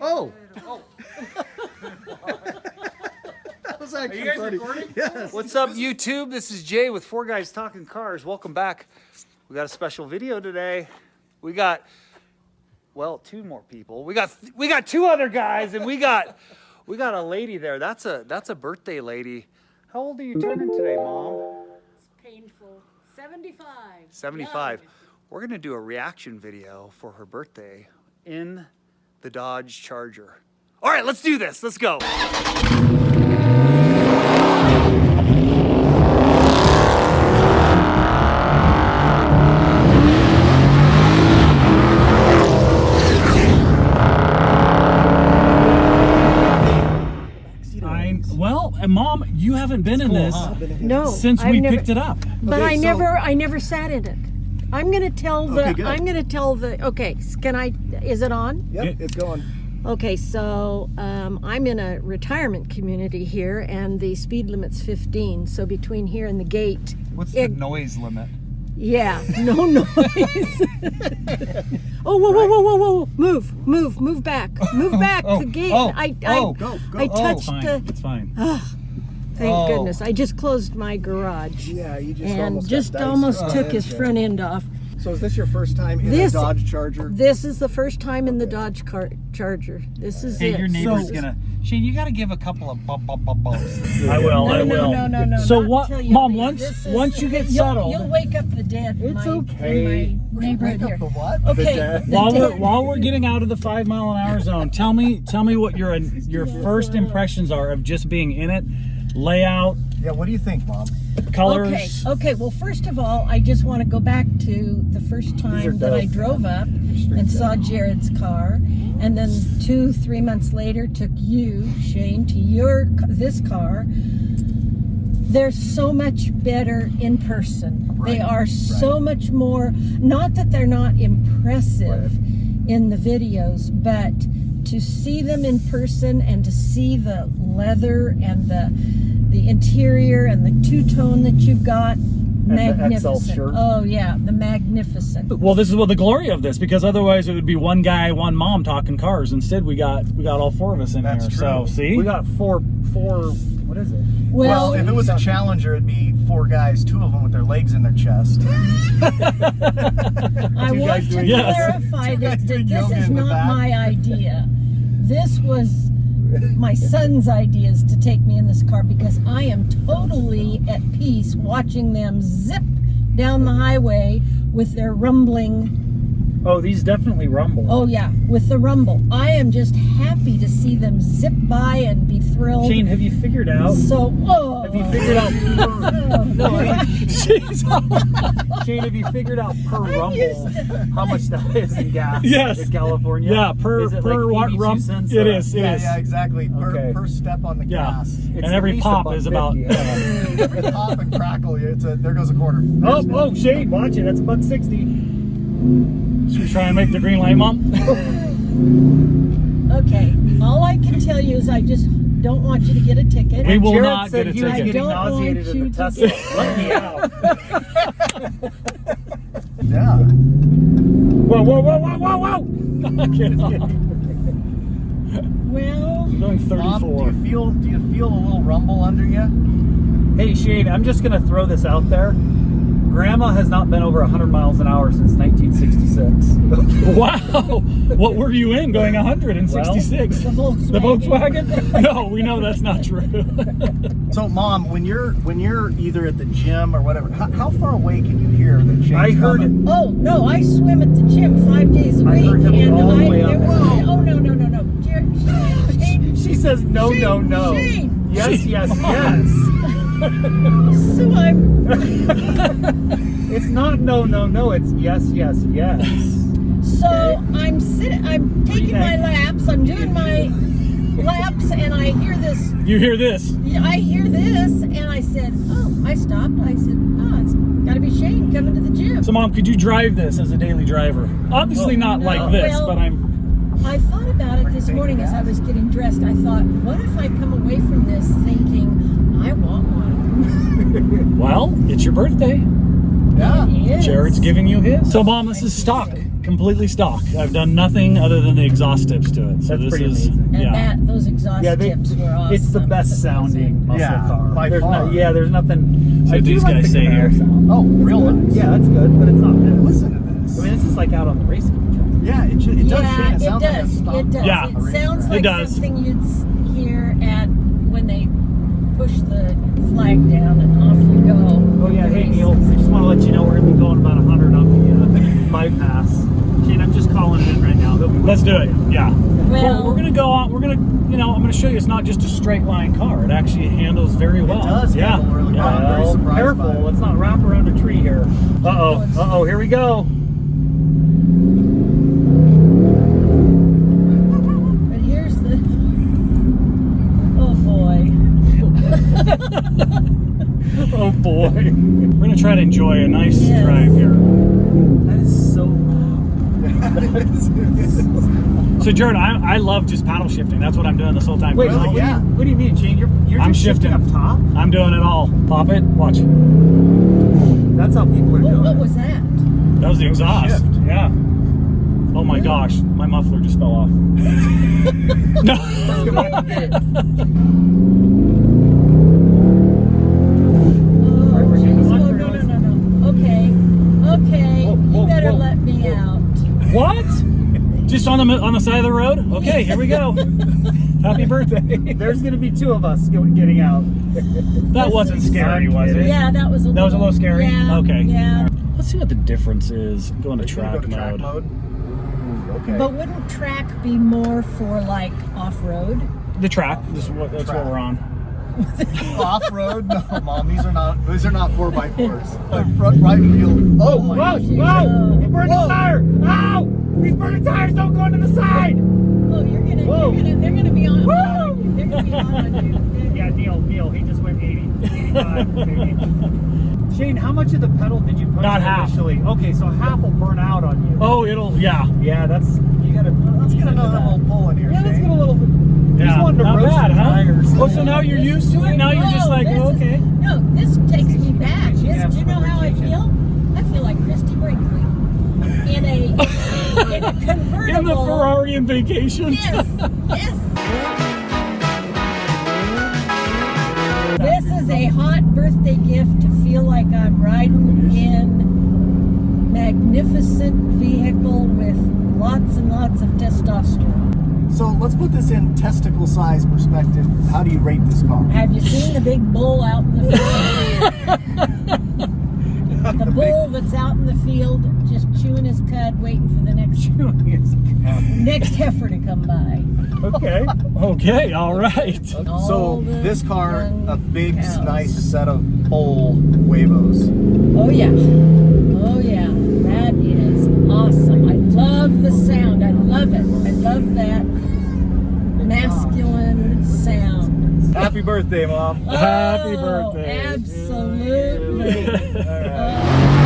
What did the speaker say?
Oh. That was actually Are you guys funny. recording? Yes. What's up, YouTube? This is Jay with 4 Guys Talking Cars. Welcome back. We got a special video today. We got, well, 2 more people. We got 2 other guys, and we got a lady there. That's a birthday lady. How old are you turning today, Mom? It's painful. 75. 75. Young. We're gonna do a reaction video for her birthday in the Dodge Charger. All right, let's do this. Let's go. Well, and Mom, you haven't been in this No, since I've we never, picked it up. But Okay, I never sat in it. I'm gonna tell the. Okay, good. I'm gonna tell the. Okay, can I? Is it on? Yep, it's going. Okay, so I'm in a retirement community here, and the speed limit's 15. So between here and the gate, What's the noise limit? yeah, no noise. Oh, whoa! Move back, the gate. Go. I touched the. It's fine. Thank goodness. I just closed my garage. Yeah, you just And almost just got diced. almost Oh, took that's his good. front end off. So is this your first time in This- a Dodge Charger? This is the first time in the Dodge Charger. This is Hey, it. your neighbor's So- gonna. Shane, you gotta give a couple of bumps. I will. I will. No. So not what, till you Mom? leave. This is- Once you get you'll, settled, you'll wake up the dead. In It's my, okay. In my neighborhood Wake up here. the what? Okay. The dead? the while we're getting out of the 5-mile-an-hour zone, tell me what your first impressions are of just being in it, layout, Yeah, what do you think, Mom? colors. Okay. Well, first of all, I just want to go back to the first time that I drove up and saw Jared's car, and then 2-3 months later took you, Shane, to this car. They're so much better in person. They are so much more. Not that they're not impressive in the videos, but to see them in person and to see the leather and the interior and the two-tone that you've got, the magnificent. XL shirt. Oh yeah, the magnificent. Well, this is what the glory of this, because otherwise it would be one guy, one mom talking cars. Instead, we got all 4 of us in That's here. true. So see, We got four. What is it? Well, if it was a Challenger, it'd be 4 guys, 2 of them with their legs in their chest. I want to Yes. clarify that doing this yoga is in the not back. my idea. This was my son's ideas to take me in this car, because I am totally at peace watching them zip down the highway with their rumbling. oh, these definitely rumble. Oh yeah, with the rumble. I am just happy to see them zip by and be thrilled. Shane, have you figured out? So, whoa. Have you figured out? Shane, have you figured out per rumble used how much that is in gas Yes. in California? Yeah, per Is it what 82 rump? cents It or- is. It Yeah, is. yeah, exactly. Okay. Per step on the Yeah. gas. It's And every at least pop is about. $1.50. Every pop and crackle, there goes a quarter. Oh, Shane, watch it. That's $1.60. Should we try and make the green light, Mom? Okay, all I can tell you is I just don't want you to get a ticket. We will Jared not said get a he was ticket. getting I don't nauseated want in the you to Tesla. get- Let me out. Yeah. Whoa! Get off. Well, I'm going 34. Mom, do you feel a little rumble under you? Hey, Shane, I'm just going to throw this out there. Grandma has not been over 100 miles an hour since 1966. Wow! What were you in going 166? the Volkswagen. The Volkswagen? No, we know that's not true. So, Mom, when you're either at the gym or whatever, how far away can you hear the Shane's I heard coming? Oh no, I swim at the gym 5 days a I week, heard him and all the way up. oh no. Jared, Shane, She says no, Shane, no, no. Shane. Yes, yes, yes. So I'm. It's not no, no, no. It's yes, yes, yes. So I'm taking my laps. I'm doing my laps, and I hear this. You hear this? I hear this, and I said, "Oh!" I stopped. I said, "Oh, it's got to be Shane coming to the gym." So, Mom, could you drive this as a daily driver? Obviously not no, like this, well- but I thought about it this morning as I was getting dressed. I thought, what if I come away from this thinking, I want one? well, it's your birthday. Yeah. It is. Jared's giving you his. So, Mom, this is stock. completely stock. I've done nothing other than the exhaust tips to it. So That's this pretty is amazing. And those exhaust tips were awesome. It's the best That's sounding muscle Yeah, car. by There's far. there's nothing. So I do these like guys the say Camaro here. sound. Oh, real nice. Yeah, that's good, but it's not this. Listen to this. I mean, this is like out on the racing track. Yeah, it does. Shane. Yeah, It it sounds like a does. stock It does. car Yeah. on a It sounds racetrack. like It does. something you'd hear at when they push the flag down and off you go. Oh yeah, hey Neil, we just want to let you know we're gonna be going about 100 up the bypass. Shane, I'm just calling it in right now. Let's do it. Yeah. Well, we're gonna go on. We're gonna, I'm gonna show you. It's not just a straight line car. It actually handles very well. It does Yeah. handle really well. I'm very Well, surprised by careful, it. let's not wrap around a tree here. Uh-oh, here we go. But here's the. Oh boy. Oh boy. We're gonna try to enjoy a nice Yes. drive here. That is so loud. So Jared, I love just paddle shifting. That's what I'm doing this whole time. Wait, Really? what, what do you mean, Shane? You're I'm just shifting shifting. up top? I'm doing it all. Pop it. Watch. That's how people are doing What it. was that? That was the exhaust. shift. Yeah. Oh my gosh, my muffler just fell off. No. Oh, geez. Oh, no. Okay. Whoa, You better whoa, let me out. What? Just on the side of the road? Okay, here we go. Happy birthday. There's gonna be two of us getting out. That wasn't scary, was it? Yeah, that was a little. That was a little scary? Yeah, Okay. Yeah. Let's see what the difference is going to Are you gonna track go to track mode. mode? Ooh, okay. But wouldn't track be more for like off-road? The track. That's what we're on. Off road? No, Mom. These are not 4x4s. The front right wheel. Oh my gosh. Whoa! He burned the tire! Ow! These burning tires don't go into the side! Oh, they're gonna be on. Woo! They're gonna be on you. Yeah, Neil, he just went 80, 85, maybe. Shane, how much of the pedal did you put Not in half. initially? Okay, so half will burn out on you. Oh, yeah. Yeah, you gotta. Let's get another little pull in here, Yeah, let's Shane. get a little bit. Yeah, Just wanted to not roast bad, the huh? tires. Oh, so now you're used to it? Now you're just like, this oh, is- okay. No, this takes me back. You have Do you know some how I vacation. feel? I feel like Christy Brinkley in a convertible. In the Ferrari in vacation. Yes. This is a hot birthday gift to feel like I'm riding in magnificent vehicle with lots and lots of testosterone. So let's put this in testicle size perspective. How do you rate this car? Have you seen the big bull out in the field? The bull that's out in the field just chewing his cud, waiting for the next heifer to come by. Okay. Okay, all right. So All the this car, young a big, cows. nice set of bull huevos. Oh yeah, that is awesome. I love the sound. I love it. I love that masculine sound. Happy birthday, Mom. Happy Oh, birthday. Absolutely. All right.